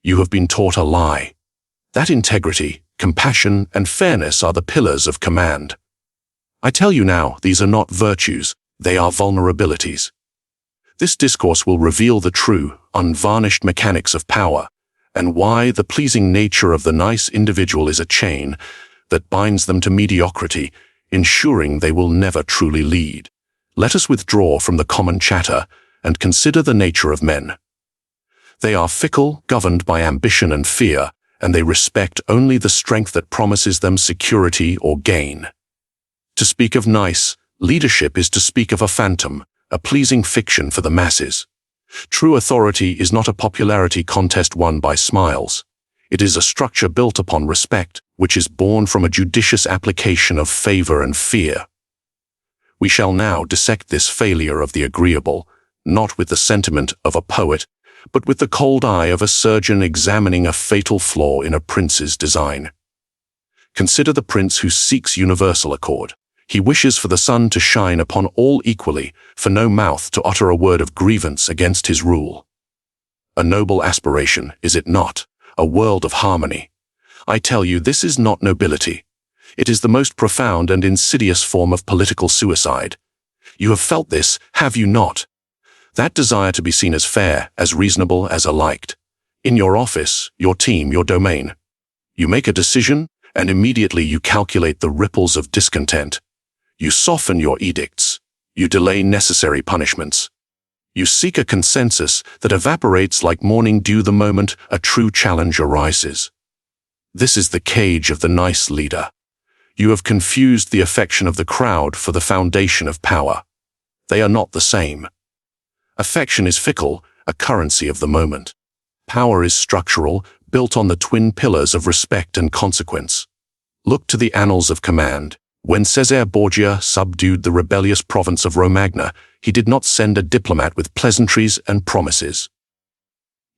You have been taught a lie. That integrity, compassion, and fairness are the pillars of command. I tell you now, these are not virtues, they are vulnerabilities. This discourse will reveal the true, unvarnished mechanics of power, and why the pleasing nature of the nice individual is a chain that binds them to mediocrity, ensuring they will never truly lead. Let us withdraw from the common chatter and consider the nature of men. They are fickle, governed by ambition and fear, and they respect only the strength that promises them security or gain. To speak of nice leadership is to speak of a phantom, a pleasing fiction for the masses. True authority is not a popularity contest won by smiles. It is a structure built upon respect, which is born from a judicious application of favor and fear. We shall now dissect this failure of the agreeable, not with the sentiment of a poet, but with the cold eye of a surgeon examining a fatal flaw in a prince's design. Consider the prince who seeks universal accord. He wishes for the sun to shine upon all equally, for no mouth to utter a word of grievance against his rule. A noble aspiration, is it not? A world of harmony. I tell you, this is not nobility. It is the most profound and insidious form of political suicide. You have felt this, have you not? That desire to be seen as fair, as reasonable, as liked. In your office, your team, your domain. You make a decision, and immediately you calculate the ripples of discontent. You soften your edicts. You delay necessary punishments. You seek a consensus that evaporates like morning dew the moment a true challenge arises. This is the cage of the nice leader. You have confused the affection of the crowd for the foundation of power. They are not the same. Affection is fickle, a currency of the moment. Power is structural, built on the twin pillars of respect and consequence. Look to the annals of command. When Cesare Borgia subdued the rebellious province of Romagna, he did not send a diplomat with pleasantries and promises.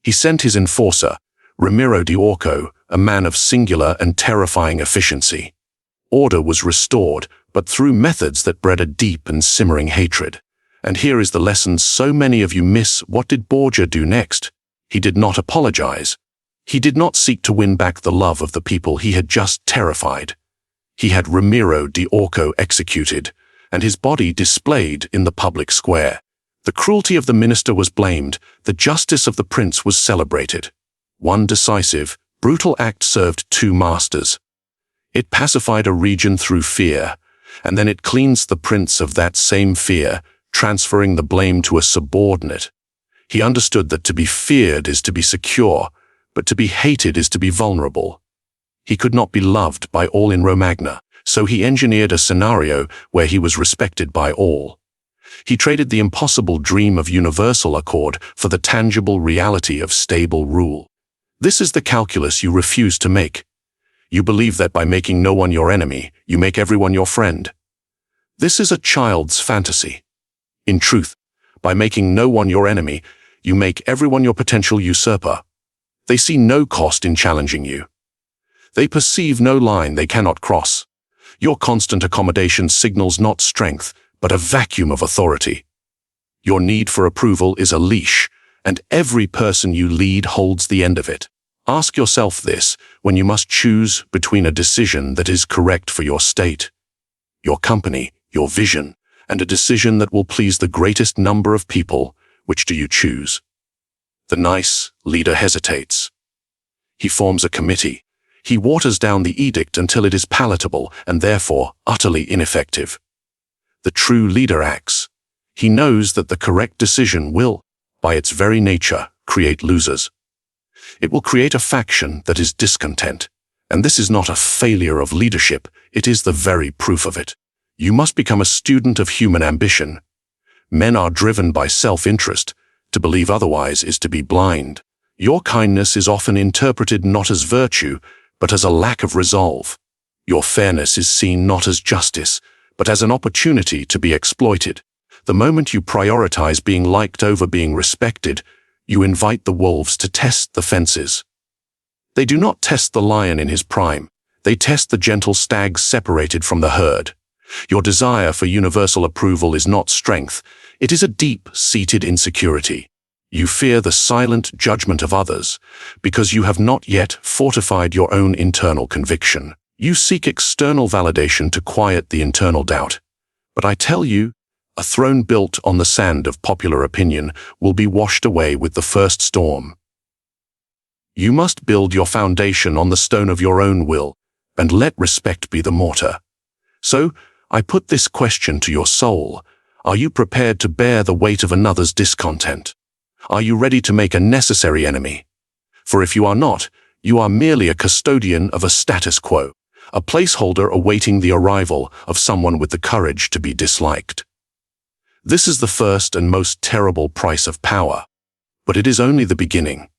He sent his enforcer, Ramiro di Orco, a man of singular and terrifying efficiency. Order was restored, but through methods that bred a deep and simmering hatred. And here is the lesson so many of you miss. What did Borgia do next? He did not apologize. He did not seek to win back the love of the people he had just terrified. He had Ramiro di Orco executed, and his body displayed in the public square. The cruelty of the minister was blamed, the justice of the prince was celebrated. One decisive, brutal act served two masters. It pacified a region through fear, and then it cleansed the prince of that same fear, transferring the blame to a subordinate. He understood that to be feared is to be secure, but to be hated is to be vulnerable. He could not be loved by all in Romagna, so he engineered a scenario where he was respected by all. He traded the impossible dream of universal accord for the tangible reality of stable rule. This is the calculus you refuse to make. You believe that by making no one your enemy, you make everyone your friend. This is a child's fantasy. In truth, by making no one your enemy, you make everyone your potential usurper. They see no cost in challenging you. They perceive no line they cannot cross. Your constant accommodation signals not strength, but a vacuum of authority. Your need for approval is a leash, and every person you lead holds the end of it. Ask yourself this when you must choose between a decision that is correct for your state, your company, your vision, and a decision that will please the greatest number of people. Which do you choose? The nice leader hesitates. He forms a committee. He waters down the edict until it is palatable and therefore utterly ineffective. The true leader acts. He knows that the correct decision will, by its very nature, create losers. It will create a faction that is discontent, and this is not a failure of leadership, it is the very proof of it. You must become a student of human ambition. Men are driven by self-interest. To believe otherwise is to be blind. Your kindness is often interpreted not as virtue, but as a lack of resolve. Your fairness is seen not as justice, but as an opportunity to be exploited. The moment you prioritize being liked over being respected, you invite the wolves to test the fences. They do not test the lion in his prime. They test the gentle stag separated from the herd. Your desire for universal approval is not strength. It is a deep-seated insecurity. You fear the silent judgment of others because you have not yet fortified your own internal conviction. You seek external validation to quiet the internal doubt. But I tell you, a throne built on the sand of popular opinion will be washed away with the first storm. You must build your foundation on the stone of your own will, and let respect be the mortar. So, I put this question to your soul. Are you prepared to bear the weight of another's discontent? Are you ready to make a necessary enemy? For if you are not, you are merely a custodian of a status quo, a placeholder awaiting the arrival of someone with the courage to be disliked. This is the first and most terrible price of power, but it is only the beginning.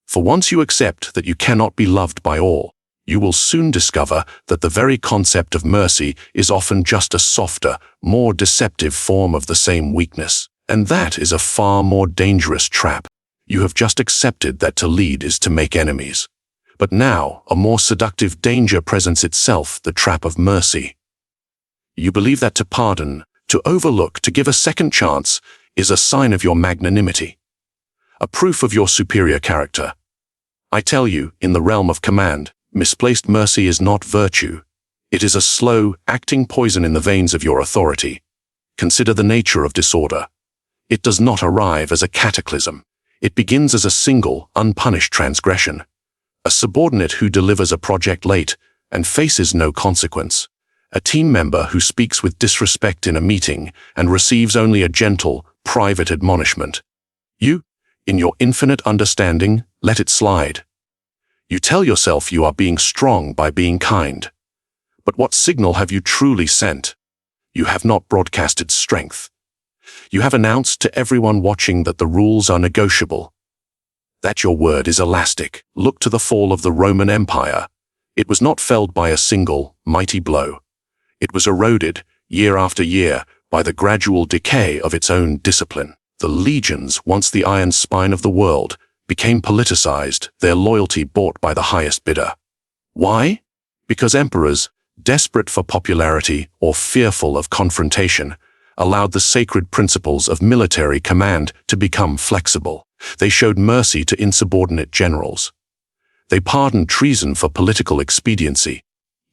For once you accept that you cannot be loved by all, you will soon discover that the very concept of mercy is often just a softer, more deceptive form of the same weakness, and that is a far more dangerous trap. You have just accepted that to lead is to make enemies. But now, a more seductive danger presents itself, the trap of mercy. You believe that to pardon, to overlook, to give a second chance, is a sign of your magnanimity, a proof of your superior character. I tell you, in the realm of command, misplaced mercy is not virtue. It is a slow, acting poison in the veins of your authority. Consider the nature of disorder. It does not arrive as a cataclysm. It begins as a single, unpunished transgression. A subordinate who delivers a project late and faces no consequence. A team member who speaks with disrespect in a meeting and receives only a gentle, private admonishment. You, in your infinite understanding, let it slide. You tell yourself you are being strong by being kind. But what signal have you truly sent? You have not broadcasted strength. You have announced to everyone watching that the rules are negotiable, that your word is elastic. Look to the fall of the Roman Empire. It was not felled by a single, mighty blow. It was eroded, year after year, by the gradual decay of its own discipline. The legions, once the iron spine of the world, became politicized, their loyalty bought by the highest bidder. Why? Because emperors, desperate for popularity or fearful of confrontation, allowed the sacred principles of military command to become flexible. They showed mercy to insubordinate generals. They pardoned treason for political expediency.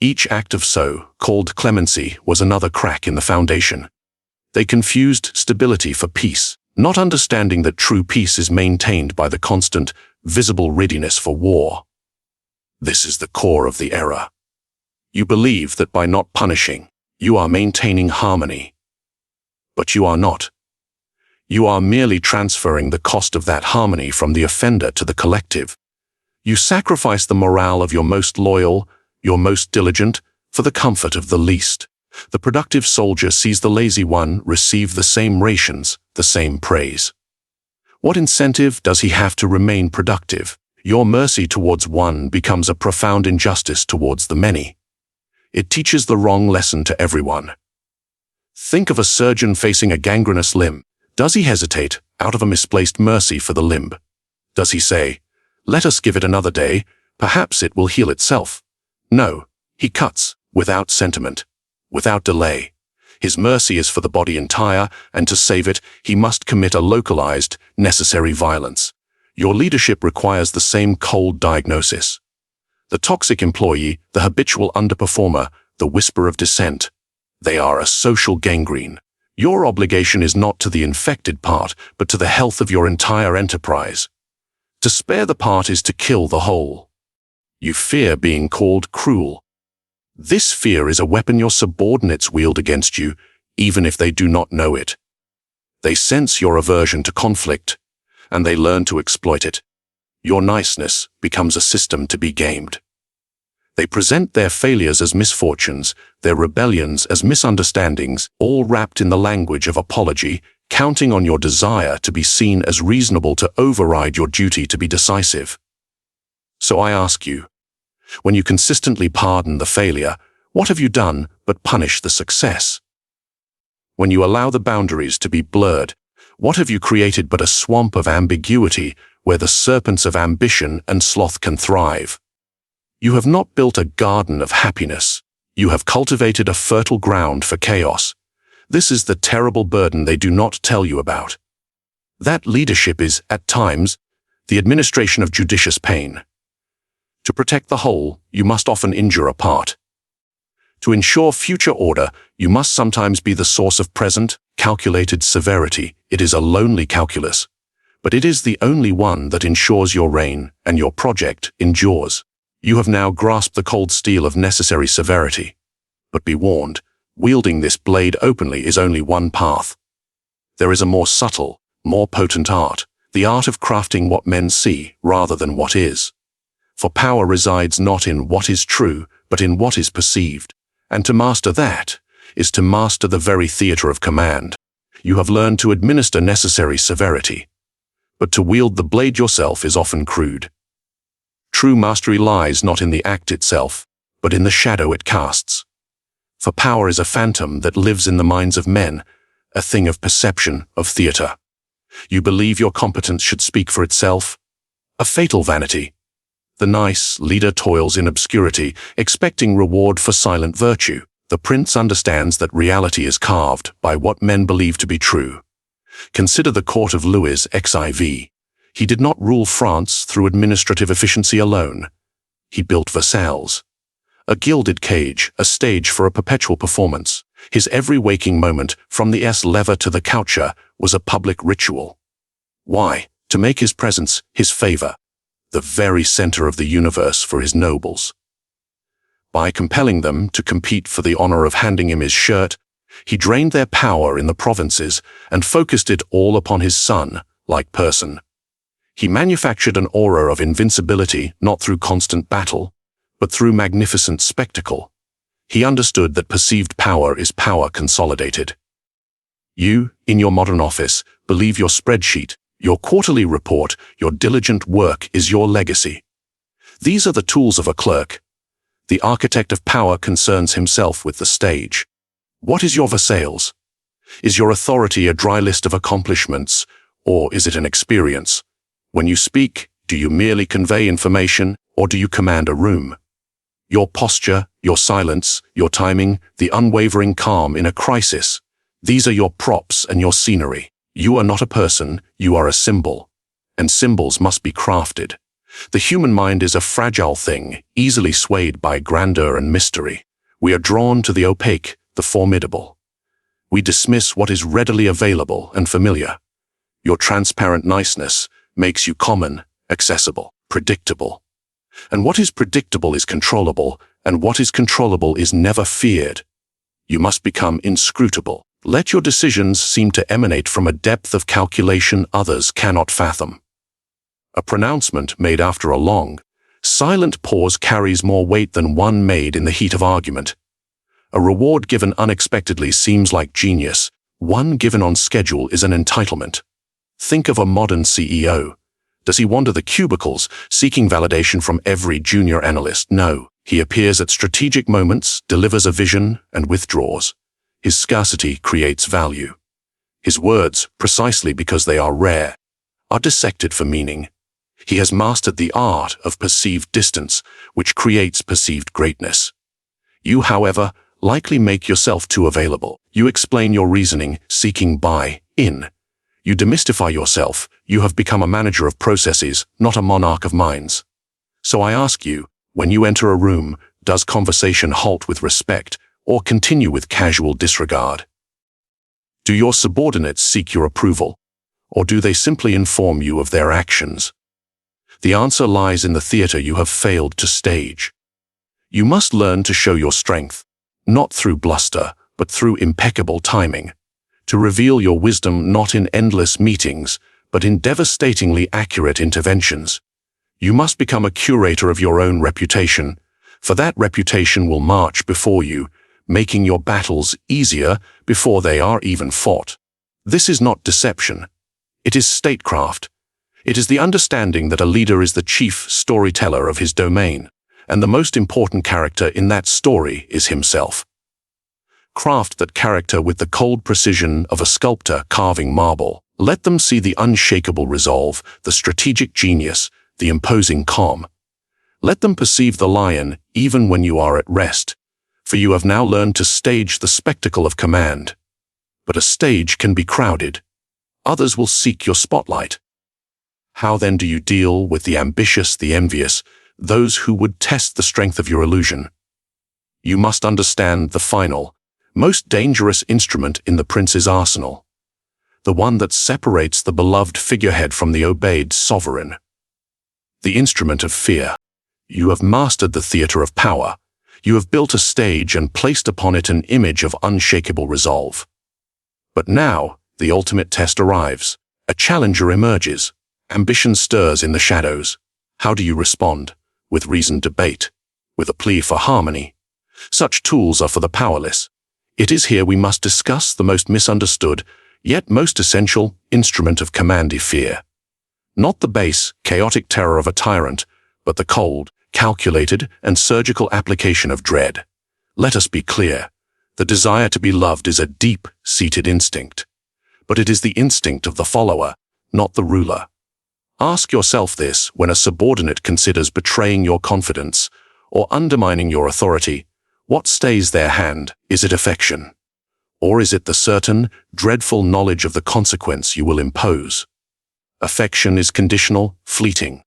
Each act of so-called clemency was another crack in the foundation. They confused stability for peace, not understanding that true peace is maintained by the constant, visible readiness for war. This is the core of the error. You believe that by not punishing, you are maintaining harmony. But you are not. You are merely transferring the cost of that harmony from the offender to the collective. You sacrifice the morale of your most loyal, your most diligent, for the comfort of the least. The productive soldier sees the lazy one receive the same rations, the same praise. What incentive does he have to remain productive? Your mercy towards one becomes a profound injustice towards the many. It teaches the wrong lesson to everyone. Think of a surgeon facing a gangrenous limb. Does he hesitate out of a misplaced mercy for the limb? Does he say, "Let us give it another day, perhaps it will heal itself"? No, he cuts, without sentiment, without delay. His mercy is for the body entire, and to save it, he must commit a localized, necessary violence. Your leadership requires the same cold diagnosis. The toxic employee, the habitual underperformer, the whisper of dissent. They are a social gangrene. Your obligation is not to the infected part, but to the health of your entire enterprise. To spare the part is to kill the whole. You fear being called cruel. This fear is a weapon your subordinates wield against you, even if they do not know it. They sense your aversion to conflict, and they learn to exploit it. Your niceness becomes a system to be gamed. They present their failures as misfortunes, their rebellions as misunderstandings, all wrapped in the language of apology, counting on your desire to be seen as reasonable to override your duty to be decisive. So I ask you, when you consistently pardon the failure, what have you done but punish the success? When you allow the boundaries to be blurred, what have you created but a swamp of ambiguity where the serpents of ambition and sloth can thrive? You have not built a garden of happiness. You have cultivated a fertile ground for chaos. This is the terrible burden they do not tell you about. That leadership is, at times, the administration of judicious pain. To protect the whole, you must often injure a part. To ensure future order, you must sometimes be the source of present, calculated severity. It is a lonely calculus, but it is the only one that ensures your reign and your project endures. You have now grasped the cold steel of necessary severity. But be warned, wielding this blade openly is only one path. There is a more subtle, more potent art, the art of crafting what men see rather than what is. For power resides not in what is true, but in what is perceived. And to master that is to master the very theater of command. You have learned to administer necessary severity, but to wield the blade yourself is often crude. True mastery lies not in the act itself, but in the shadow it casts. For power is a phantom that lives in the minds of men, a thing of perception, of theater. You believe your competence should speak for itself? A fatal vanity. The nice leader toils in obscurity, expecting reward for silent virtue. The prince understands that reality is carved by what men believe to be true. Consider the court of Louis XIV. He did not rule France through administrative efficiency alone. He built Versailles, a gilded cage, a stage for a perpetual performance. His every waking moment, from the lever to the coucher, was a public ritual. Why? To make his presence, his favor, the very center of the universe for his nobles. By compelling them to compete for the honor of handing him his shirt, he drained their power in the provinces and focused it all upon his son-like person. He manufactured an aura of invincibility not through constant battle, but through magnificent spectacle. He understood that perceived power is power consolidated. You, in your modern office, believe your spreadsheet, your quarterly report, your diligent work is your legacy. These are the tools of a clerk. The architect of power concerns himself with the stage. What is your Versailles? Is your authority a dry list of accomplishments, or is it an experience? When you speak, do you merely convey information, or do you command a room? Your posture, your silence, your timing, the unwavering calm in a crisis, these are your props and your scenery. You are not a person, you are a symbol. And symbols must be crafted. The human mind is a fragile thing, easily swayed by grandeur and mystery. We are drawn to the opaque, the formidable. We dismiss what is readily available and familiar. Your transparent niceness makes you common, accessible, predictable. And what is predictable is controllable, and what is controllable is never feared. You must become inscrutable. Let your decisions seem to emanate from a depth of calculation others cannot fathom. A pronouncement made after a long, silent pause carries more weight than one made in the heat of argument. A reward given unexpectedly seems like genius. One given on schedule is an entitlement. Think of a modern CEO. Does he wander the cubicles, seeking validation from every junior analyst? No. He appears at strategic moments, delivers a vision, and withdraws. His scarcity creates value. His words, precisely because they are rare, are dissected for meaning. He has mastered the art of perceived distance, which creates perceived greatness. You, however, likely make yourself too available. You explain your reasoning, seeking buy-in. You demystify yourself. You have become a manager of processes, not a monarch of minds. So I ask you, when you enter a room, does conversation halt with respect, or continue with casual disregard? Do your subordinates seek your approval, or do they simply inform you of their actions? The answer lies in the theater you have failed to stage. You must learn to show your strength, not through bluster, but through impeccable timing. To reveal your wisdom not in endless meetings, but in devastatingly accurate interventions. You must become a curator of your own reputation, for that reputation will march before you, making your battles easier before they are even fought. This is not deception. It is statecraft. It is the understanding that a leader is the chief storyteller of his domain, and the most important character in that story is himself. Craft that character with the cold precision of a sculptor carving marble. Let them see the unshakable resolve, the strategic genius, the imposing calm. Let them perceive the lion even when you are at rest, for you have now learned to stage the spectacle of command. But a stage can be crowded. Others will seek your spotlight. How then do you deal with the ambitious, the envious, those who would test the strength of your illusion? You must understand the final, most dangerous instrument in the prince's arsenal, the one that separates the beloved figurehead from the obeyed sovereign. The instrument of fear. You have mastered the theater of power. You have built a stage and placed upon it an image of unshakable resolve. But now, the ultimate test arrives. A challenger emerges. Ambition stirs in the shadows. How do you respond? With reasoned debate? With a plea for harmony? Such tools are for the powerless. It is here we must discuss the most misunderstood, yet most essential, instrument of command: fear. Not the base, chaotic terror of a tyrant, but the cold, calculated, and surgical application of dread. Let us be clear. The desire to be loved is a deep-seated instinct. But it is the instinct of the follower, not the ruler. Ask yourself this when a subordinate considers betraying your confidence or undermining your authority. What stays their hand? Is it affection? Or is it the certain, dreadful knowledge of the consequence you will impose? Affection is conditional, fleeting,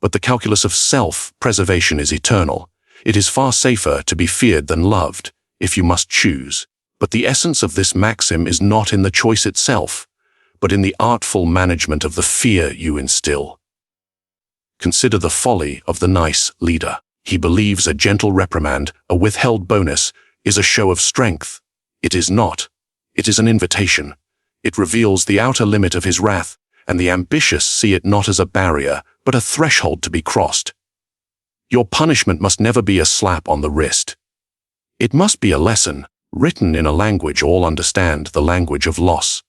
but the calculus of self-preservation is eternal. It is far safer to be feared than loved, if you must choose. But the essence of this maxim is not in the choice itself, but in the artful management of the fear you instill. Consider the folly of the nice leader. He believes a gentle reprimand, a withheld bonus, is a show of strength. It is not. It is an invitation. It reveals the outer limit of his wrath, and the ambitious see it not as a barrier, but a threshold to be crossed. Your punishment must never be a slap on the wrist. It must be a lesson, written in a language all understand, the language of loss.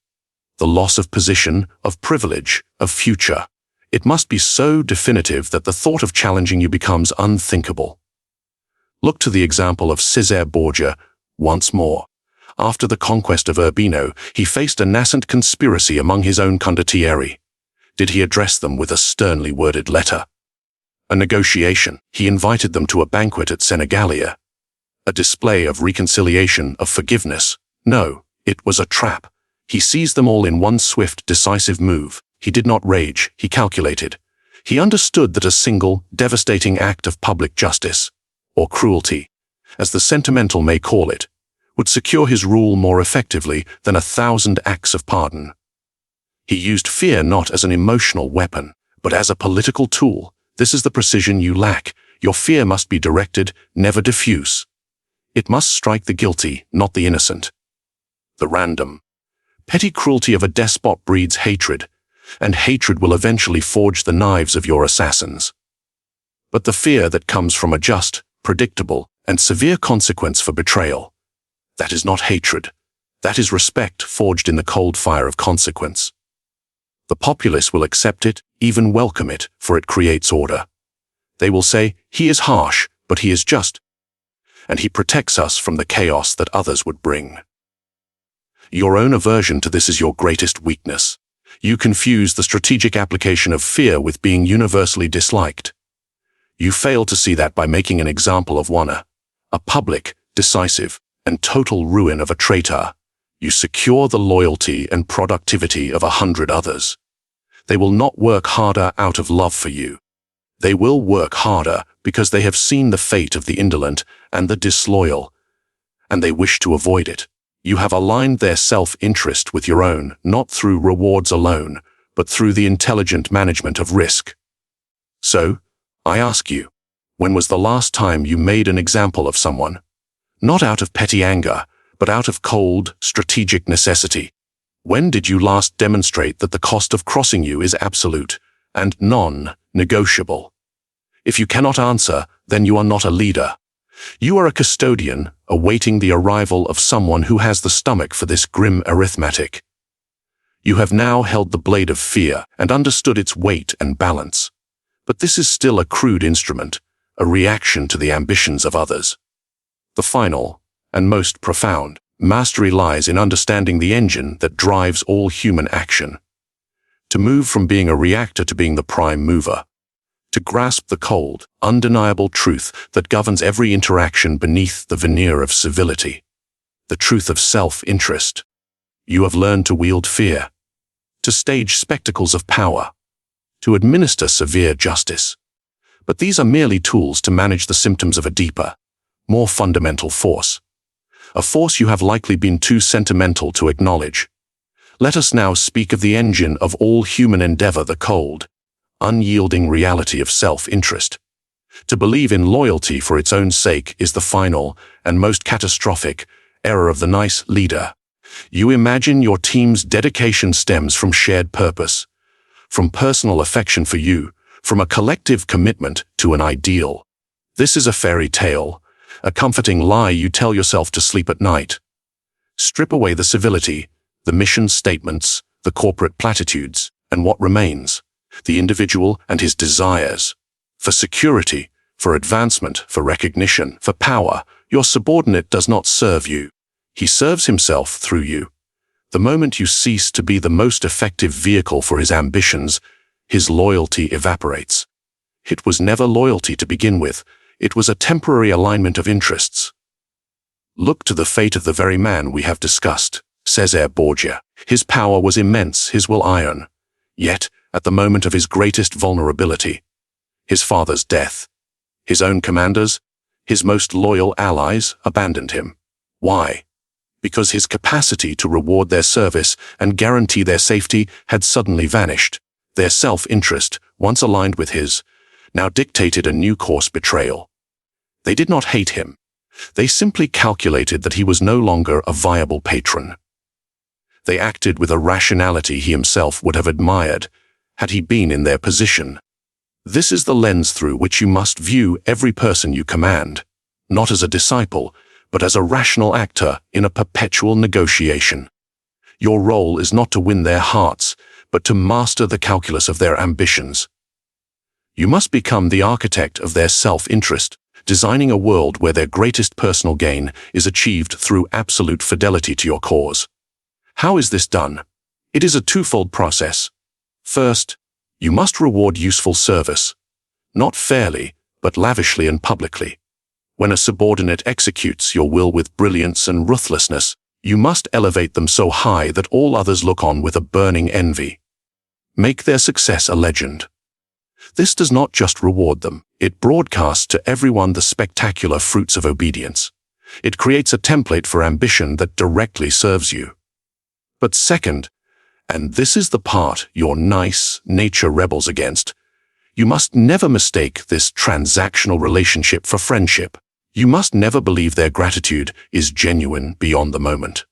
The loss of position, of privilege, of future. It must be so definitive that the thought of challenging you becomes unthinkable. Look to the example of Cesare Borgia once more. After the conquest of Urbino, he faced a nascent conspiracy among his own condottieri. Did he address them with a sternly worded letter? A negotiation. He invited them to a banquet at Senegalia. A display of reconciliation, of forgiveness. No, it was a trap. He seized them all in one swift, decisive move. He did not rage, he calculated. He understood that a single, devastating act of public justice, or cruelty, as the sentimental may call it, would secure his rule more effectively than 1,000 acts of pardon. He used fear not as an emotional weapon, but as a political tool. This is the precision you lack. Your fear must be directed, never diffuse. It must strike the guilty, not the innocent. The random, petty cruelty of a despot breeds hatred, and hatred will eventually forge the knives of your assassins. But the fear that comes from a just, predictable, and severe consequence for betrayal, that is not hatred. That is respect forged in the cold fire of consequence. The populace will accept it, even welcome it, for it creates order. They will say, he is harsh, but he is just, and he protects us from the chaos that others would bring. Your own aversion to this is your greatest weakness. You confuse the strategic application of fear with being universally disliked. You fail to see that by making an example of one, a public, decisive, and total ruin of a traitor, you secure the loyalty and productivity of 100 others. They will not work harder out of love for you. They will work harder because they have seen the fate of the indolent and the disloyal, and they wish to avoid it. You have aligned their self-interest with your own, not through rewards alone, but through the intelligent management of risk. So, I ask you, when was the last time you made an example of someone? Not out of petty anger, but out of cold, strategic necessity. When did you last demonstrate that the cost of crossing you is absolute and non-negotiable? If you cannot answer, then you are not a leader. You are a custodian, awaiting the arrival of someone who has the stomach for this grim arithmetic. You have now held the blade of fear and understood its weight and balance. But this is still a crude instrument, a reaction to the ambitions of others. The final, and most profound, mastery lies in understanding the engine that drives all human action. To move from being a reactor to being the prime mover. To grasp the cold, undeniable truth that governs every interaction beneath the veneer of civility. The truth of self-interest. You have learned to wield fear. to stage spectacles of power, to administer severe justice. But these are merely tools to manage the symptoms of a deeper, more fundamental force. A force you have likely been too sentimental to acknowledge. Let us now speak of the engine of all human endeavor, the cold, unyielding reality of self-interest. To believe in loyalty for its own sake is the final and most catastrophic error of the nice leader. You imagine your team's dedication stems from shared purpose, from personal affection for you, from a collective commitment to an ideal. This is a fairy tale, a comforting lie you tell yourself to sleep at night. Strip away the civility, the mission statements, the corporate platitudes, and what remains? The individual and his desires. For security, for advancement, for recognition, for power, your subordinate does not serve you. He serves himself through you. The moment you cease to be the most effective vehicle for his ambitions, his loyalty evaporates. It was never loyalty to begin with. It was a temporary alignment of interests. Look to the fate of the very man we have discussed, Cesare Borgia. His power was immense, his will iron. Yet, at the moment of his greatest vulnerability, his father's death, his own commanders, his most loyal allies abandoned him. Why? Because his capacity to reward their service and guarantee their safety had suddenly vanished. Their self-interest, once aligned with his, now dictated a new course betrayal. They did not hate him. They simply calculated that he was no longer a viable patron. They acted with a rationality he himself would have admired had he been in their position. This is the lens through which you must view every person you command, not as a disciple, but as a rational actor in a perpetual negotiation. Your role is not to win their hearts, but to master the calculus of their ambitions. You must become the architect of their self-interest, designing a world where their greatest personal gain is achieved through absolute fidelity to your cause. How is this done? It is a twofold process. First, you must reward useful service, not fairly, but lavishly and publicly. When a subordinate executes your will with brilliance and ruthlessness, you must elevate them so high that all others look on with a burning envy. Make their success a legend. This does not just reward them, it broadcasts to everyone the spectacular fruits of obedience. It creates a template for ambition that directly serves you. But second, and this is the part your nice nature rebels against, you must never mistake this transactional relationship for friendship. You must never believe their gratitude is genuine beyond the moment.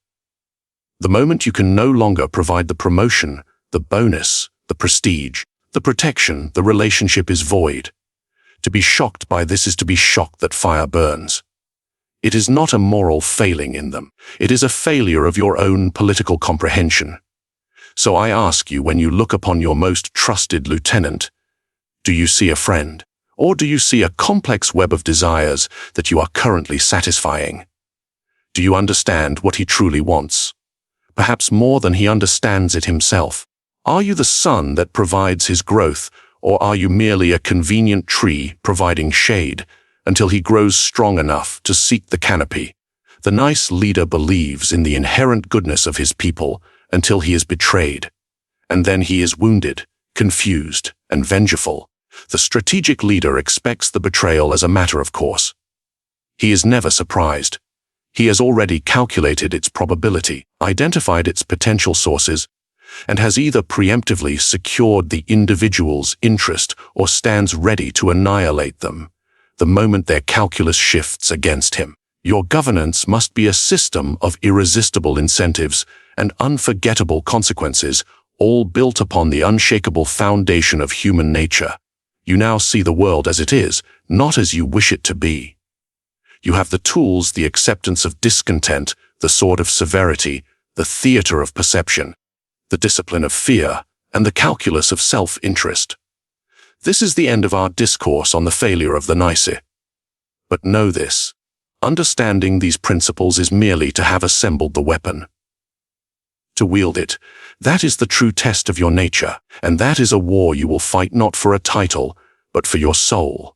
The moment you can no longer provide the promotion, the bonus, the prestige, the protection, the relationship is void. To be shocked by this is to be shocked that fire burns. It is not a moral failing in them. It is a failure of your own political comprehension. So I ask you, when you look upon your most trusted lieutenant, do you see a friend, or do you see a complex web of desires that you are currently satisfying? Do you understand what he truly wants? Perhaps more than he understands it himself. Are you the sun that provides his growth, or are you merely a convenient tree providing shade until he grows strong enough to seek the canopy? The nice leader believes in the inherent goodness of his people until he is betrayed, and then he is wounded, confused, and vengeful. The strategic leader expects the betrayal as a matter of course. He is never surprised. He has already calculated its probability, identified its potential sources, and has either preemptively secured the individual's interest or stands ready to annihilate them the moment their calculus shifts against him. Your governance must be a system of irresistible incentives and unforgettable consequences, all built upon the unshakable foundation of human nature. You now see the world as it is, not as you wish it to be. You have the tools, the acceptance of discontent, the sword of severity, the theater of perception, the discipline of fear, and the calculus of self-interest. This is the end of our discourse on the failure of the nice. But know this: understanding these principles is merely to have assembled the weapon. To wield it, that is the true test of your nature, and that is a war you will fight not for a title, but for your soul.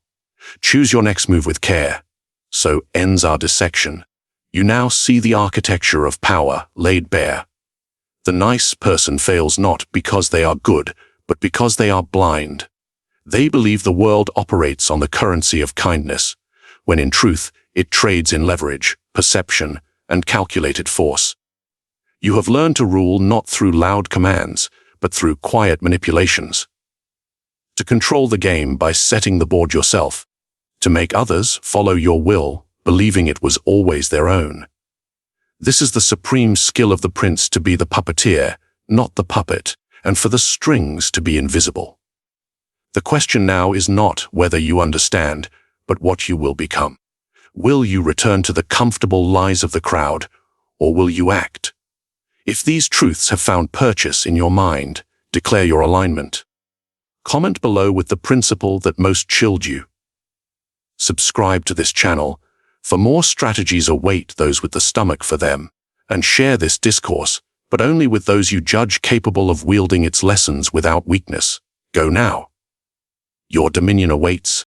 Choose your next move with care. So ends our dissection. You now see the architecture of power laid bare. The nice person fails not because they are good, but because they are blind. They believe the world operates on the currency of kindness, when in truth it trades in leverage, perception, and calculated force. You have learned to rule not through loud commands, but through quiet manipulations. To control the game by setting the board yourself. To make others follow your will, believing it was always their own. This is the supreme skill of the prince, to be the puppeteer, not the puppet, and for the strings to be invisible. The question now is not whether you understand, but what you will become. Will you return to the comfortable lies of the crowd, or will you act? If these truths have found purchase in your mind, declare your alignment. Comment below with the principle that most chilled you. Subscribe to this channel, for more strategies await those with the stomach for them, and share this discourse, but only with those you judge capable of wielding its lessons without weakness. Go now. Your dominion awaits.